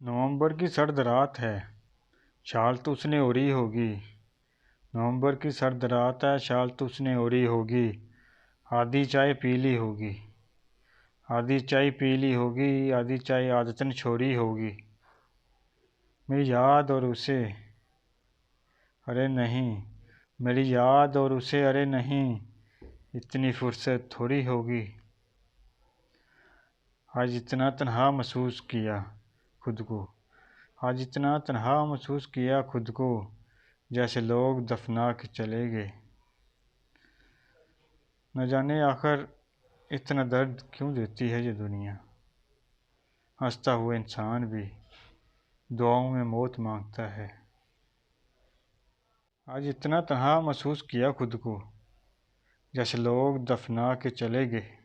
نومبر کی سرد رات ہے، شال تو اس نے اوڑھی ہوگی۔ نومبر کی سرد رات ہے، شال تو اس نے اوڑھی ہوگی۔ آدھی چائے پی لی ہوگی، آدھی چائے پی لی ہوگی، آدھی چائے عادتاً چھوڑی ہوگی۔ میری یاد اور اسے ارے نہیں، میری یاد اور اسے ارے نہیں، اتنی فرصت تھوڑی ہوگی۔ آج اتنا تنہا محسوس کیا خود کو، آج اتنا تنہا محسوس کیا خود کو، جیسے لوگ دفنا کے چلے گئے۔ نہ جانے آخر اتنا درد کیوں دیتی ہے یہ دنیا، ہنستا ہوا انسان بھی دعاؤں میں موت مانگتا ہے۔ آج اتنا تنہا محسوس کیا خود کو، جیسے لوگ دفنا کے چلے گئے۔